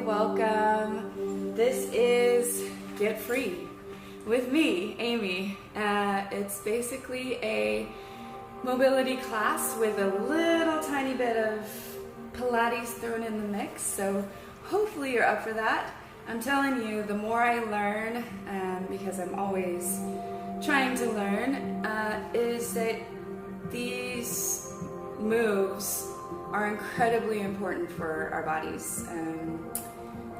welcome. This is Git F.R.E.E. with me, Amy. It's basically a mobility class with a little tiny bit of Pilates thrown in the mix, so hopefully you're up for that. I'm telling you, the more I learn, because I'm always trying to learn, is that these moves are incredibly important for our bodies.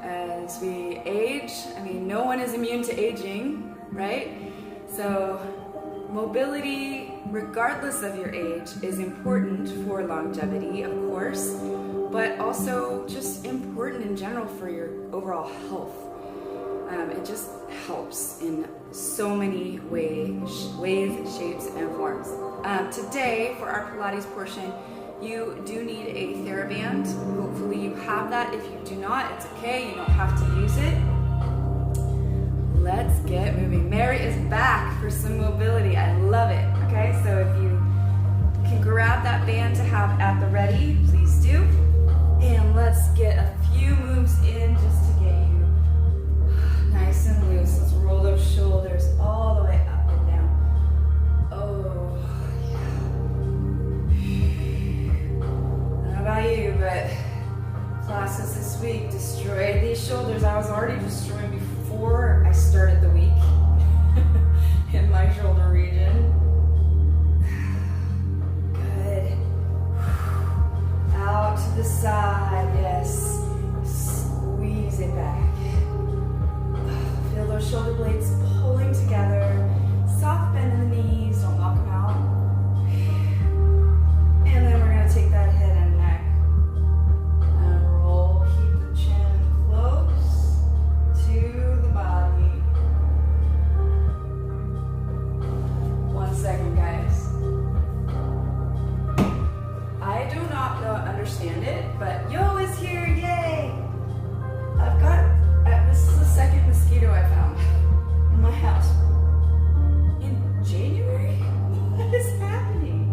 As we age, no one is immune to aging, right? So mobility, regardless of your age, is important for longevity, of course, but also just important in general for your overall health. It just helps in so many ways, shapes, and forms. Today, for our Pilates portion, you do need a TheraBand. Hopefully you have that. If you do not, it's okay. You don't have to use it. Let's get moving. Mary is back for some mobility. I love it. Okay, so if you can grab that band to have at the ready, please do. And let's get a few moves in just to get you nice and loose. Let's roll those shoulders all the way up and down. Oh, about you, but classes this week destroyed these shoulders. I was already destroying before I started the week in my shoulder region. Good. Out to the side, yes. Squeeze it back. Feel those shoulder blades pulling together. Soft bend in the knees, don't knock them out. And then we're going to take that head and neck. Keep the chin close to the body. 1 second, guys. I do not understand it, but Yo is here, yay! I've got, this is the second mosquito I found in my house. In January? What is happening?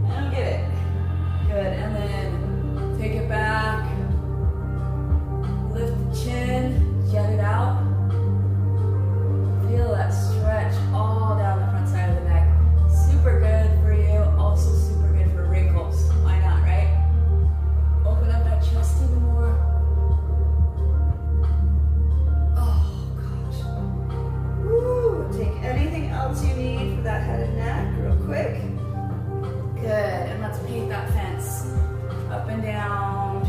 I don't get it. Good, and then take it back. Lift the chin, jet it out. Feel that stretch all down the front side of the neck. Super good for you, also super good for wrinkles. Why not, right? Open up that chest even more. Oh gosh. Woo! Take anything else you need for that head and neck real quick. Good, and let's paint that fence. Up and down.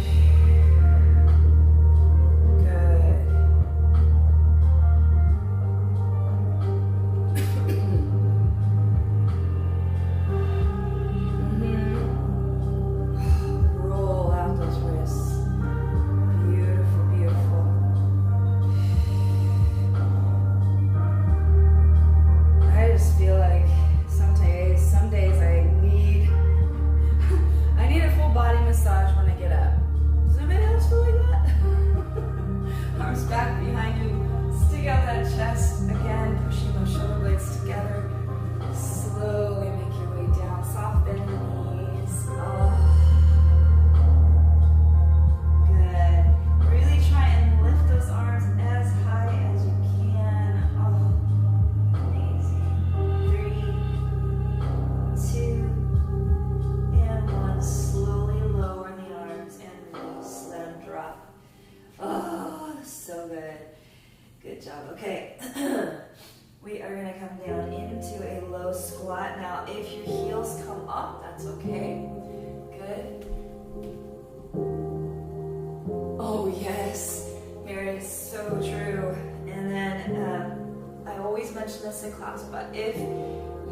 This in class, but if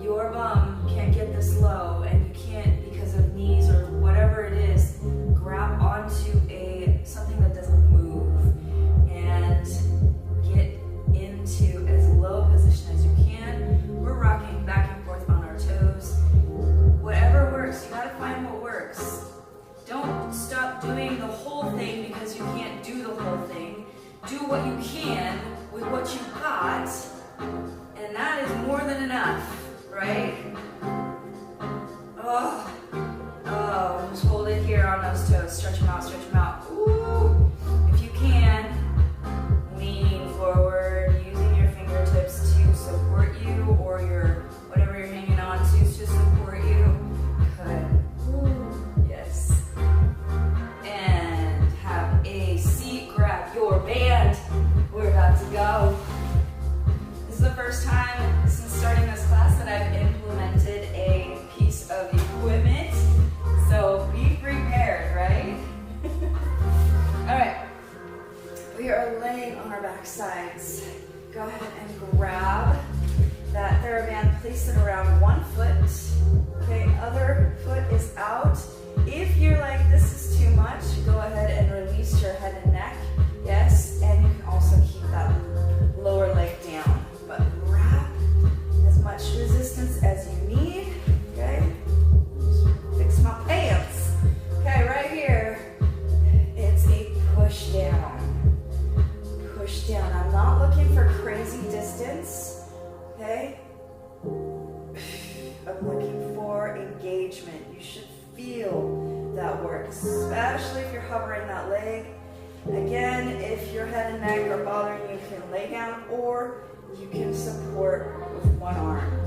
your bum can't get this low and you can't because of knees or whatever it is, grab onto something that doesn't move and get into as low position as you can. We're rocking back and forth on our toes. Whatever works, you gotta find what works. Don't stop doing the whole thing because you can't do the whole thing. Do what you can with what you got. And that is more than enough, right? Oh, just hold it here on those toes. Stretch them out, stretch them out. Ooh, if you can. we are laying on our back sides. Go ahead and grab that TheraBand, place it around one foot. Okay, other foot is out. If you're like, this is too much, go ahead and release your head and neck. Yes, and you can also keep that lower leg down. But grab as much resistance as you need. Okay, fix my pants. Okay, right here, it's a push down. Push down. I'm not looking for crazy distance. Okay, I'm looking for engagement. You should feel that work, especially if you're hovering that leg. Again, if your head and neck are bothering you, you can lay down or you can support with one arm.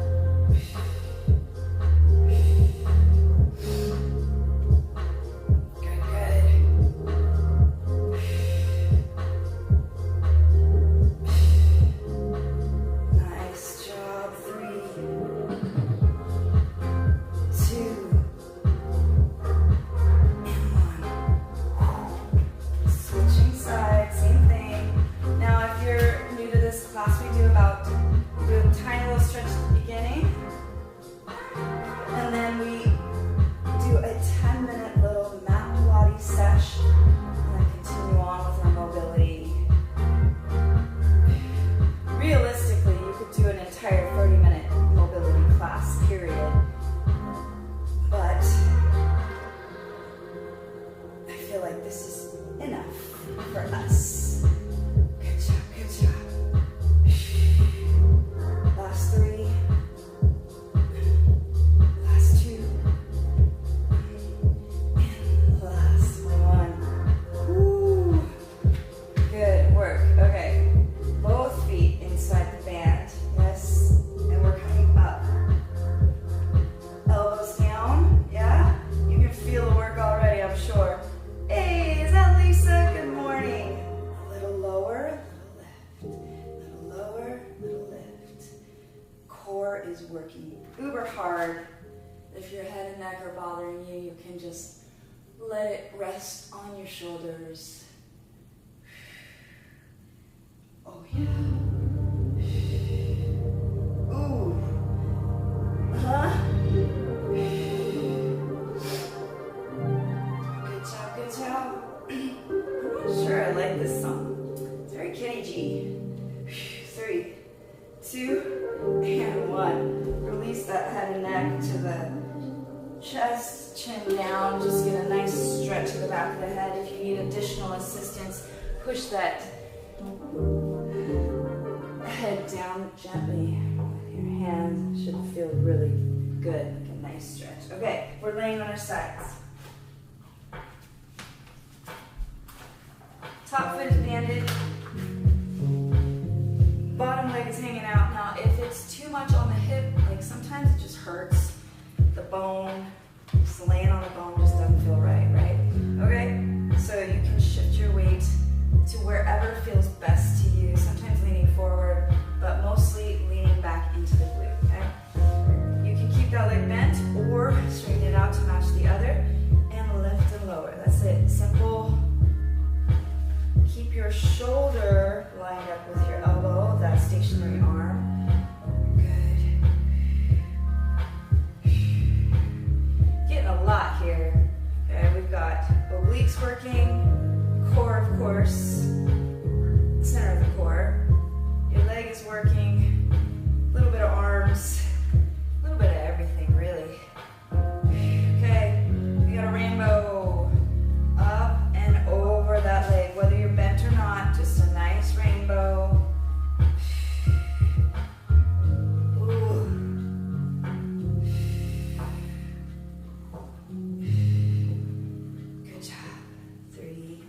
Is working uber hard. If your head and neck are bothering you, you can just let it rest on your shoulders. Oh yeah. Ooh. Huh? Good job, good job. I'm not sure I like this song. It's very Kenny G. 3, 2, and 1. Release that head and neck to the chest, chin down. Just get a nice stretch to the back of the head. If you need additional assistance, push that head down gently with your hands. Should feel really good, like a nice stretch. Okay, we're laying on our sides. Top foot is banded. Bottom leg is hanging out. Now, if it's too much on the hip, like sometimes it just hurts. The bone, just laying on the bone just doesn't feel right, right? Okay, so you can shift your weight to wherever feels best to you. Sometimes leaning forward, but mostly leaning back into the glute, okay? You can keep that leg bent or straighten it out to match the other and lift and lower. That's it, simple. Keep your shoulder lined up with your elbow, that stationary arm. Good. Getting a lot here. Okay, we've got obliques working, core of course, center of the core. Your leg is working, a little bit of arms, a little bit of everything really. Okay, we got a rainbow. Up and over that leg, whether you're bent or not, just a nice rainbow. Ooh. Good job. 3,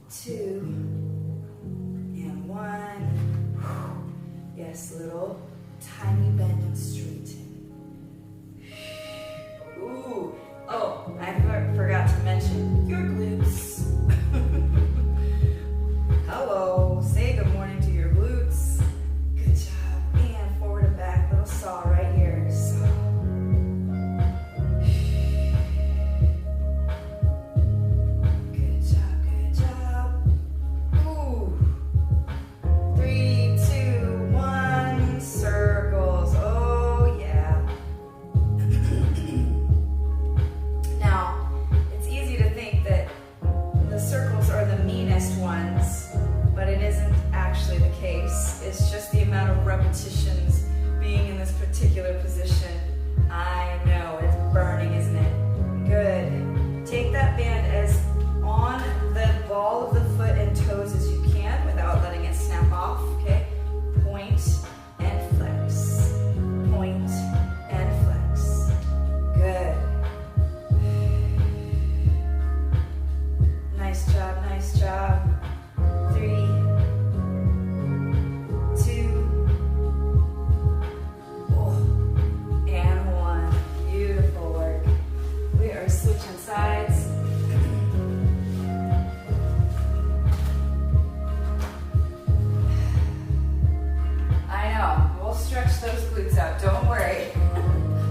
2, and 1. Yes, little tiny bend and straighten. Ooh. Oh, I forgot to mention your glutes. Hello, say good morning to your glutes. Good job. And forward and back, little saw right here. Saw. Good job, good job. repetitions being in this particular position. I know, it's burning, isn't it? Good. Take that band as on the ball of the foot and toes as you can without letting it snap off, okay? Point and flex. Point and flex. Good. Nice job, nice job. 3, 2, and 1. Beautiful work. We are switching sides. I know, we'll stretch those glutes out, don't worry.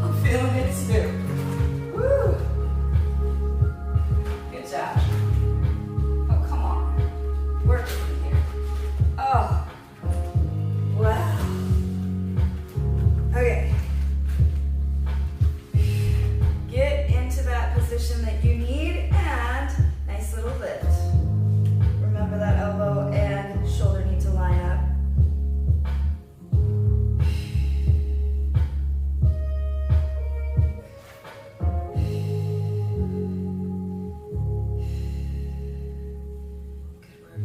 I'm feeling it too. Woo! Good job. Oh, come on. Work with me here. Oh, wow. Okay. Get into that position that you need and nice little lift. Remember that elbow and shoulder need to line up.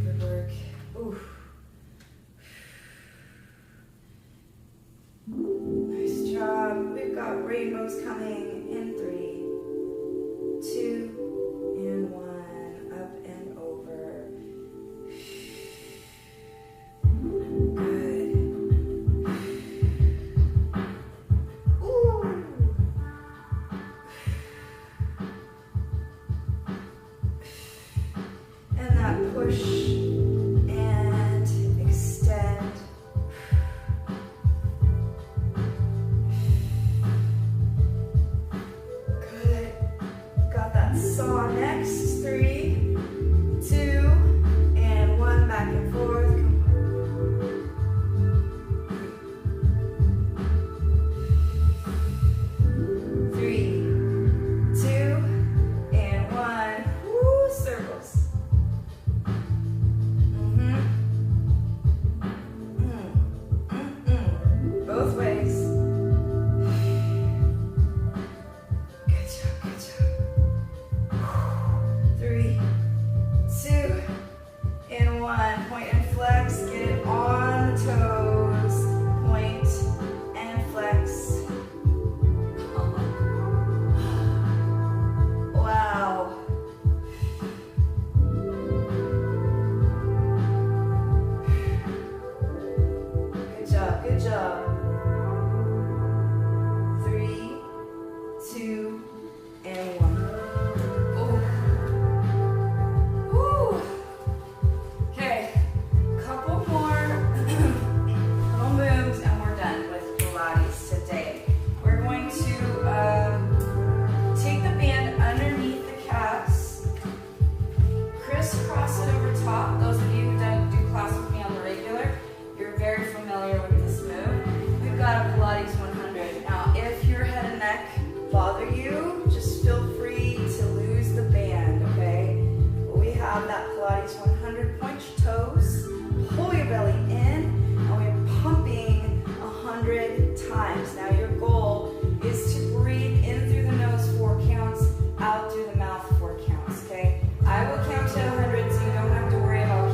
Good work. Ooh. Nice job. We've got rainbows coming in 3, 2, and 1. Up and over. Good. Ooh. And that push and extend. Good. Got that saw next. 3, 2, and 1. Back and forth. Come on. 3, 2, and 1. Woo, circles. Both ways. Good job, good job. 3, 2, and 1. Point and flex. Get it on the toes. Point and flex. Wow. Good job, good job. 3, 2, and 1. Oh. Woo. Okay, couple more little moves and we're done with Pilates today. We're going to take the band underneath the calves, crisscross it over top. Those of you who do class with me on the regular, you're very familiar with this move. We've got a Pilates 100. Now, if your head and neck bother you, just feel free to lose the band, okay? But we have that Pilates 100. Point your toes, pull your belly in, and we're pumping 100 times. Now, your goal is to breathe in through the nose 4 counts, out through the mouth 4 counts, okay? I will count to 100 so you don't have to worry about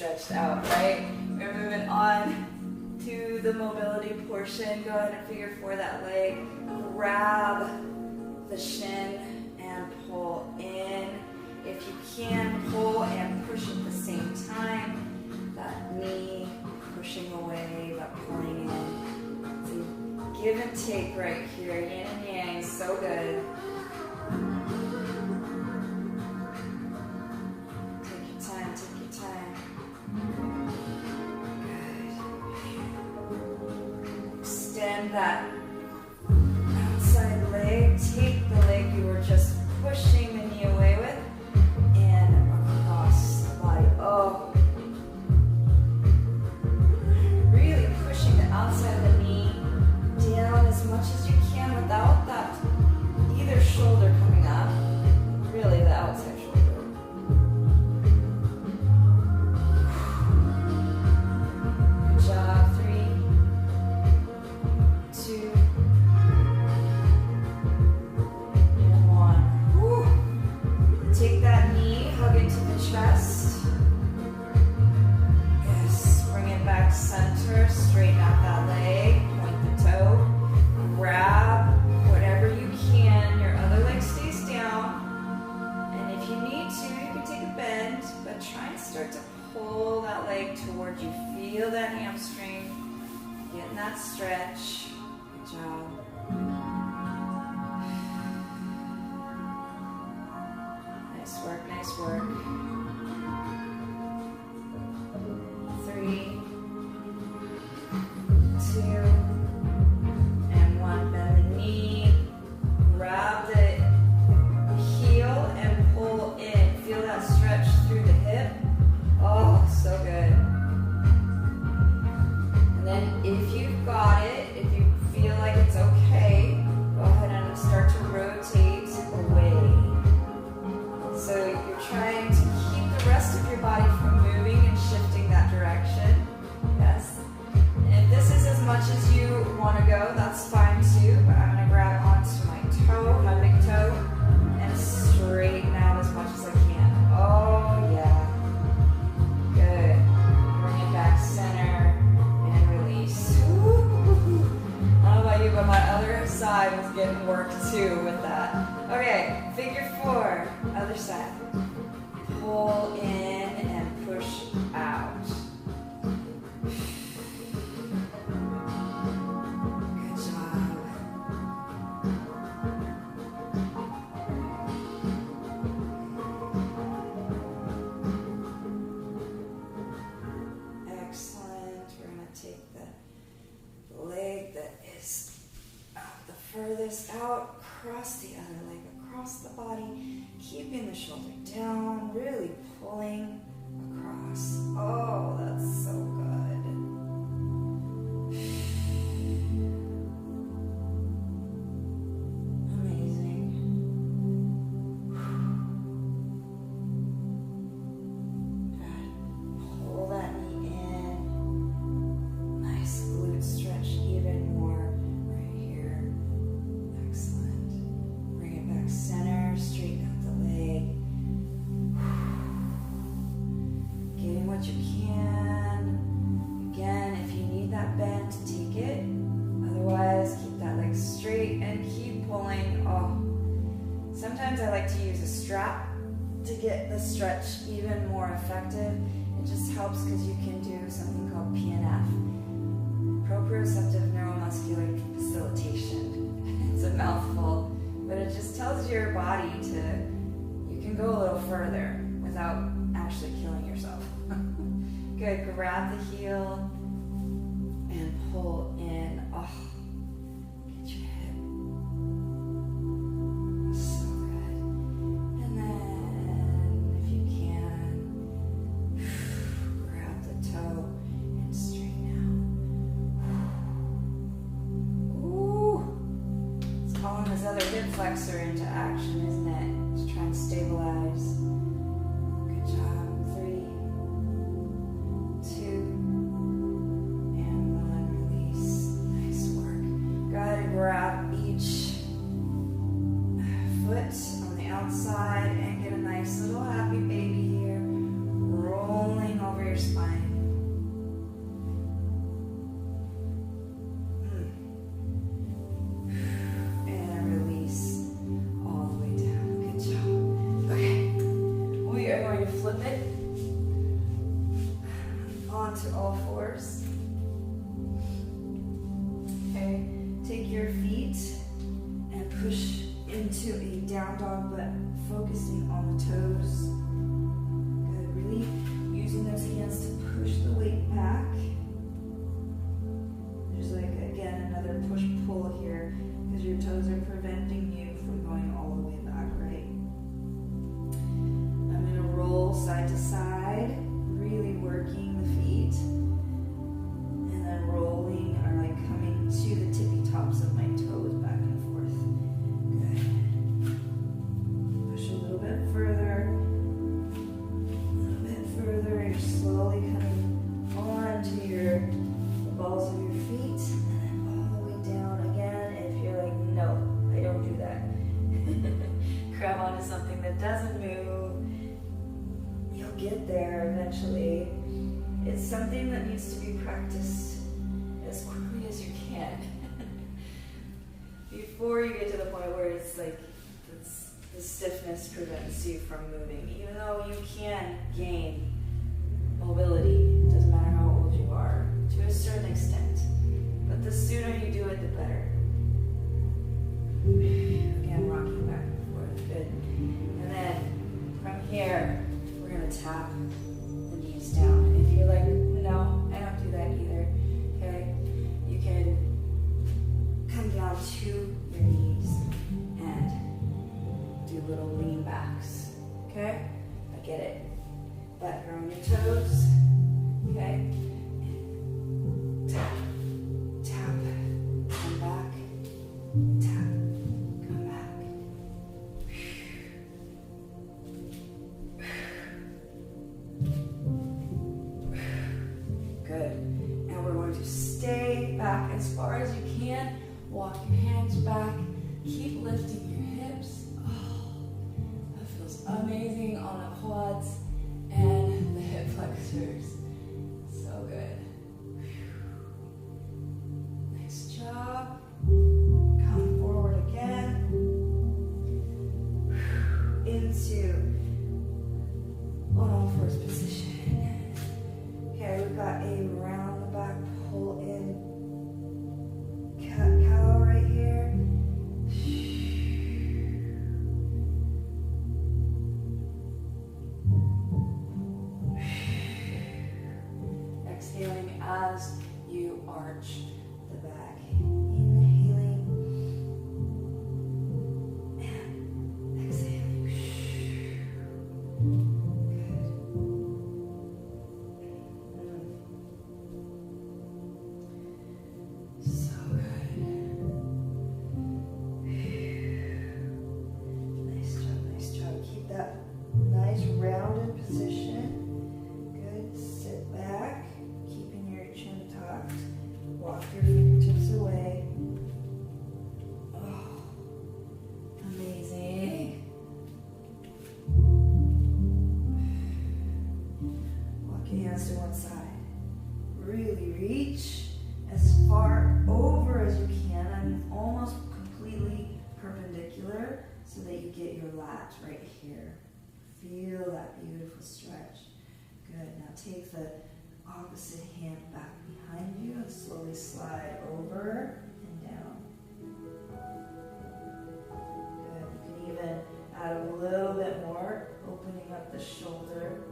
stretched out, right? We're moving on to the mobility portion. Go ahead and figure 4 that leg. Grab the shin and pull in. If you can, pull and push at the same time. That knee pushing away, but pulling in. So give and take right here. Yin and yang, so good. Take your time, take your time. Good. Extend that outside leg. Take the leg you were just pushing the knee away with and across the body. Oh. Really pushing the outside of the knee down as much as you can without that either shoulder coming up. Really the outside shoulder. Good job. 3, 2, and 1. Woo. Take that knee, hug it to the chest. Yes, bring it back center, straighten out that leg, point the toe, grab whatever you can. Your other leg stays down. And if you need to, you can take a bend, but try and start to pull that leg towards you. Feel that hamstring, getting that stretch. Good job. Nice work, nice work. 3, 2, and 1. Bend the knee, grab the heel and pull in. Feel that stretch through the hip. Oh, so good. And then if you've got it, if you feel like it's okay, go ahead and start to rotate away. So you're trying to keep the rest of your body from moving and shifting that direction. Yes. And if this is as much as you want to go, that's fine too. But I'm going to grab onto my toe, my big toe, and straighten out as much as I can. Oh, yeah. Good. Bring it back center and release. Woo. I don't know about you, but my other side was getting work too with that. Okay, figure 4, other side. Pull in and push out. Good job. Excellent. We're going to take the leg that is the furthest out, cross the other leg across the body, keeping the shoulder down, really pulling across. Oh, that's so good. Amazing. Good. Pull that knee in. Nice glute stretch even more right here. Excellent. Bring it back center, straighten out the leg. Getting what you can. Again, if you need that bend, take it. Otherwise, keep that leg straight and keep pulling. Oh, sometimes I like to use a strap to get the stretch even more effective. It just helps because you can do something called PNF, proprioceptive neuromuscular facilitation. It's a mouthful, but it just tells your body you can go a little further without actually killing yourself. Good, grab the heel and pull in. Oh, get your hip. So good. And then, if you can, grab the toe and straighten out. Ooh, it's calling this other hip flexor into action, isn't it? Just try and stabilize. Good job. 3, 2, and 1. Release. Nice work. Go ahead and grab each foot on the outside and get a nice little happy baby here, rolling over your spine. onto all fours. Okay, take your feet and push into a down dog, but focusing on the toes. Good, really using those hands to push the weight back. There's like, again, another push-pull here because your toes are preventing you from going all the way back, right? I'm going to roll side to side, really working the feet, and then rolling or like coming to the tippy tops of my toes back and forth. Good. Push a little bit further, You're slowly coming on to the balls of your feet, and then all the way down again. If you're like, no, I don't do that. Grab onto something that doesn't move. You'll get there eventually. It's something that needs to be practiced as quickly as you can. Before you get to the point where it's like the stiffness prevents you from moving. Even though you can gain mobility, it doesn't matter how old you are, to a certain extent. But the sooner you do it, the better. Again, rocking back and forth. Good. And then from here, we're going to tap the knees down. If you're like, no, I don't do that either, okay, you can come down to your knees and do little lean backs, okay? I get it. But you're on your toes, okay? Tap, tap, come back, tap, come back. Good. And we're going to stay back as far as you can. Walk your hands back. Keep lifting your hips. Oh, that feels amazing on the quads and the hip flexors. So good. Nice job. Come forward again. Into on all fours position. Okay, we've got a round the back pull in cow right here. Exhaling as you arch the back. Inhaling and exhaling. Good. So good. Nice job. Keep that nice rounded position. Good. Sit back. Keeping your chin tucked. Walk your fingertips away. Oh, amazing. Walk your hands to one side. Really reach as far over as you can. I mean, almost completely perpendicular so that you get your lat right here. Feel that beautiful stretch. Good. Now take the opposite hand back behind you and slowly slide over and down. Good. You can even add a little bit more, opening up the shoulder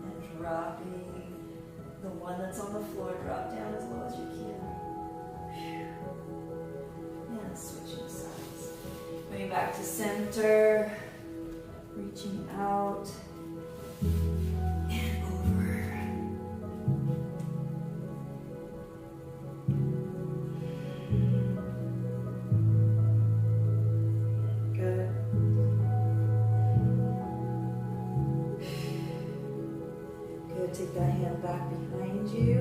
and dropping the one that's on the floor. Drop down as low as you can. And switching sides. Moving back to center, reaching out. And over. Good. Good. Take that hand back behind you.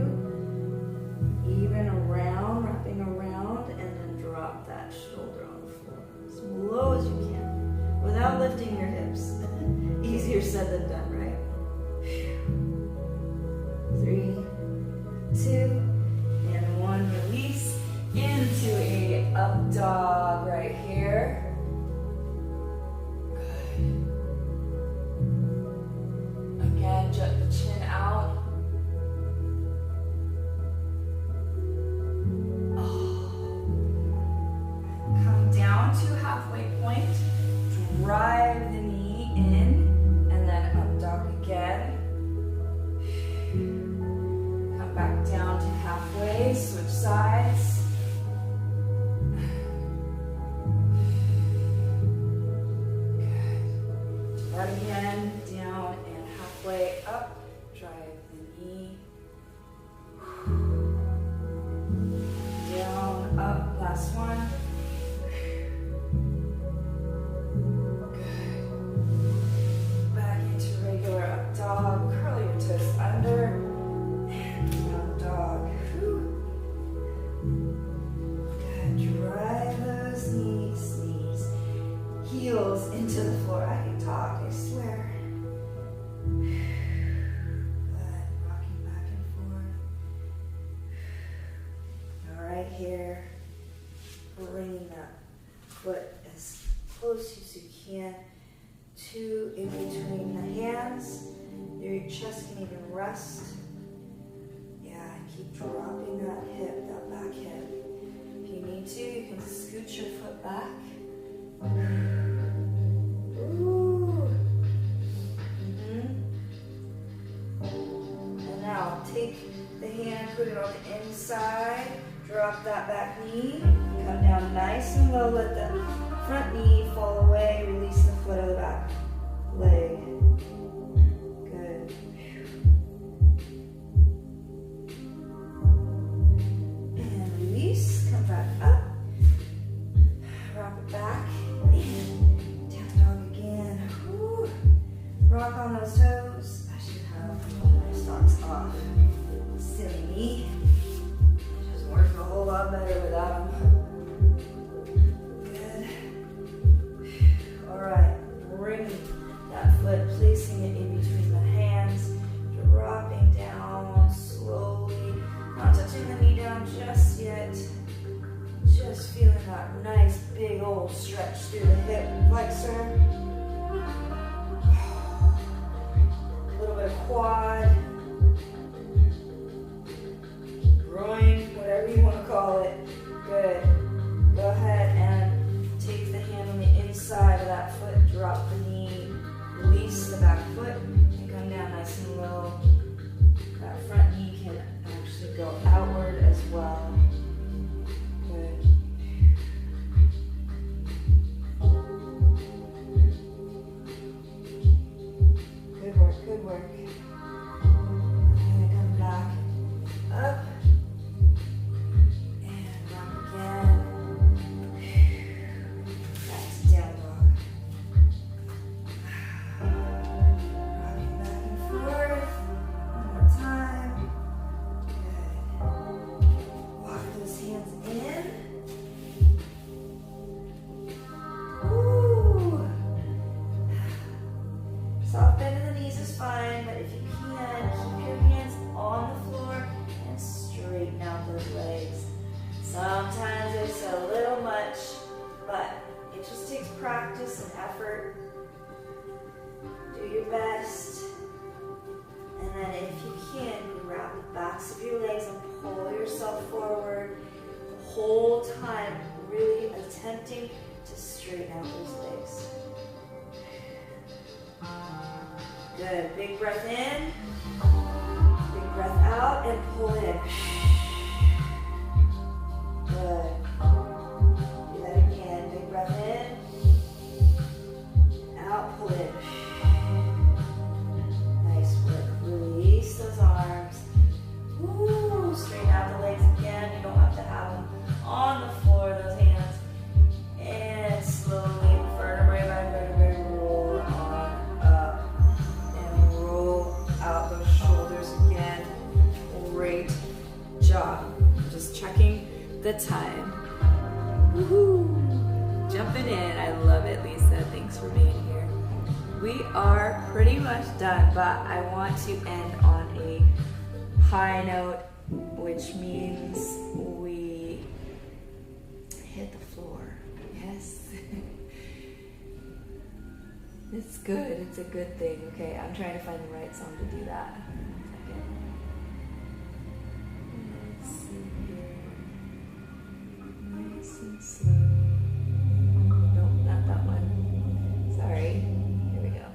Even around, wrapping around, and then drop that shoulder on the floor. As low as you can. Without lifting your hips. Easier said than done, right? 3, 2, and 1. Release into a up dog right here. Good. Again, jut the chin out. sides. Good. Right again, down and halfway up. Drive the knee. Down, up, last one. Good. Back into regular up dog. Curl your toes under. And down dog. Good. Drive those knees, heels into the floor. I can talk, I swear. Here, bringing that foot as close as you can to in between the hands. Your chest can even rest. Yeah, keep dropping that hip, that back hip. If you need to, you can scoot your foot back. Ooh. And now take the hand, put it on the inside. Drop that back knee, come down nice and low, let the front knee fall away, release the foot of the back leg. Good. And release, come back up, rock it back, and down dog again. Whew. Rock on those toes. I should have my socks off. Silly me. Work a whole lot better without them. Good. All right, bringing that foot, placing it in between the hands, dropping down slowly, not touching the knee down just yet. Just feeling that nice big old stretch through the hip flexor. A little bit of quad. Groin, whatever you want to call it. Good. Go ahead and take the hand on the inside of that foot, drop the knee, release the back foot, and come down nice and low. That front knee can actually go outward as well. Good. Good work, good work. And come back up. Sometimes it's a little much, but it just takes practice and effort. Do your best. And then if you can, grab the backs of your legs and pull yourself forward the whole time, really attempting to straighten out those legs. Good. Big breath in. Big breath out and pull in. Good. Do that again. Big breath in. Out, pull in. Nice work. Release those arms. Woo. Straighten out the legs again. You don't have to have them on the floor, those hands. And slowly, vertebrae by vertebrae, roll on up. And roll out those shoulders again. Great job. Just checking the time. Woohoo! Jumping in. I love it, Lisa. Thanks for being here. We are pretty much done, but I want to end on a high note, which means we hit the floor. Yes. It's good. It's a good thing. Okay, I'm trying to find the right song to do that. Slow. Nope, not that one. Sorry. Here we go.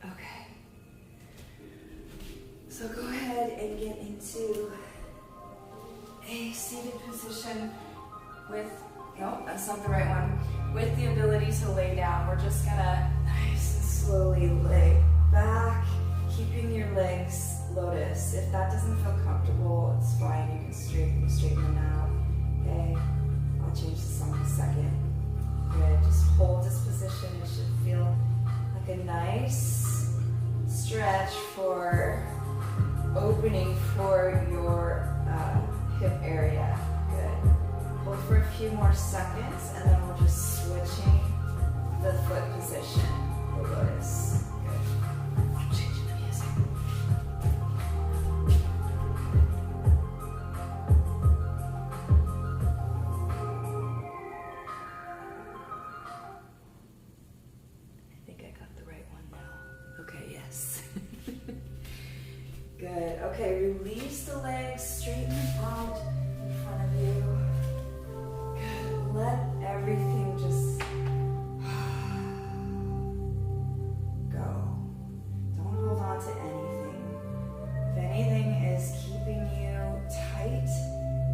Okay. into a seated position with, no, that's not the right one, with the ability to lay down. We're just gonna nice and slowly lay back, keeping your legs lotus. If that doesn't feel comfortable, it's fine. You can straighten them out. Okay, I'll change the song in a second. Good, just hold this position. It should feel like a nice stretch for opening for your hip area. Good. Hold for a few more seconds, and then we're just switching the foot position. The lotus. Good. I'm changing the music. I think I got the right one now. Okay, yes. Good. Okay, release the legs, straighten them out in front of you. Good. Let everything just go. Don't hold on to anything. If anything is keeping you tight,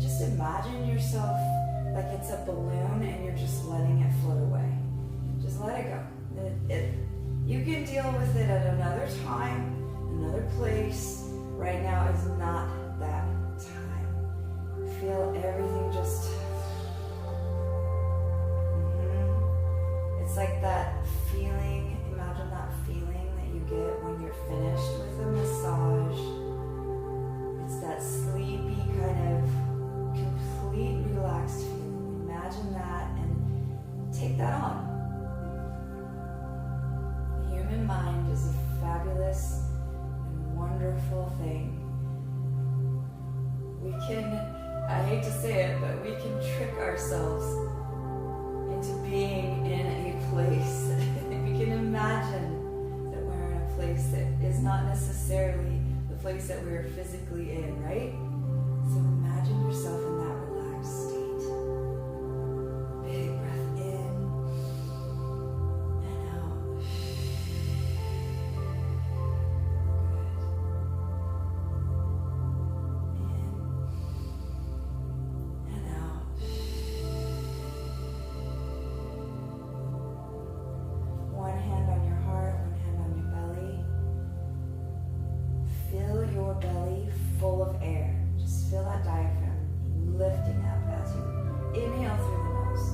just imagine yourself like it's a balloon and you're just letting it float away. Just let it go. You can deal with it at another time, another place. Right now is not that time. Feel everything just... It's like that feeling, imagine that feeling that you get when you're finished with a massage. It's that sleepy kind of complete relaxed feeling. Imagine that and take that on. The human mind is a fabulous and wonderful thing. We can, I hate to say it, but we can trick ourselves into being in a place. We can imagine that we're in a place that is not necessarily the place that we're physically in, right? So imagine yourself in that relaxed state. Big breath in and out. Good. In and out. One hand on your heart, one hand on your belly. Fill your belly full of air. Just feel that diaphragm lifting up as you inhale through the nose.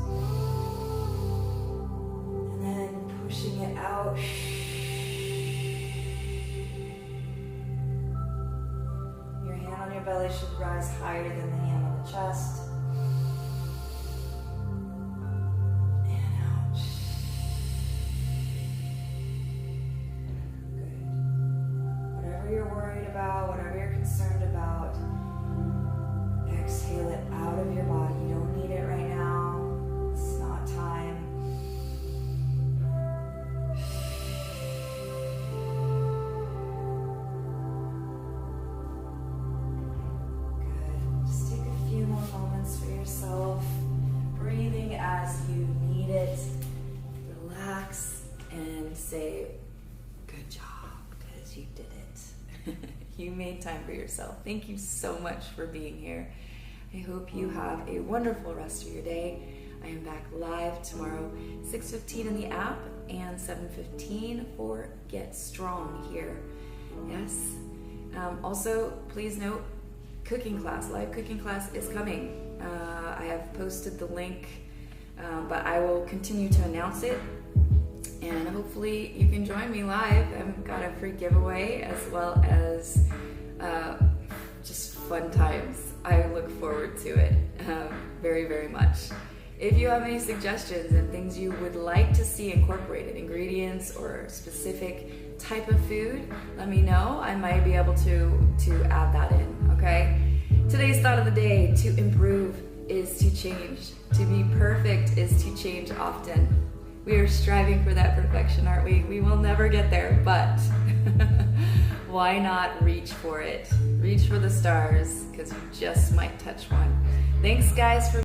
And then pushing it out. Your hand on your belly should rise higher than the hand on the chest. And out. Good. Whatever you're worried about, whatever you're concerned about, exhale it out of your body. You don't need it right now. It's not time. Good. Just take a few more moments for yourself. Breathing as you need it. Relax and say, good job, because you did it. You made time for yourself. Thank you so much for being here. I hope you have a wonderful rest of your day. I am back live tomorrow, 6:15 in the app and 7:15 for Get Strong here. Yes. Also, please note, cooking class, live cooking class is coming. I have posted the link, but I will continue to announce it. And hopefully you can join me live. I've got a free giveaway as well as just fun times. I look forward to it very, very much. If you have any suggestions and things you would like to see incorporated, ingredients or specific type of food, let me know. I might be able to add that in, okay? Today's thought of the day: to improve is to change. To be perfect is to change often. We are striving for that perfection, aren't we? We will never get there, but why not reach for it? Reach for the stars, because you just might touch one. Thanks, guys, for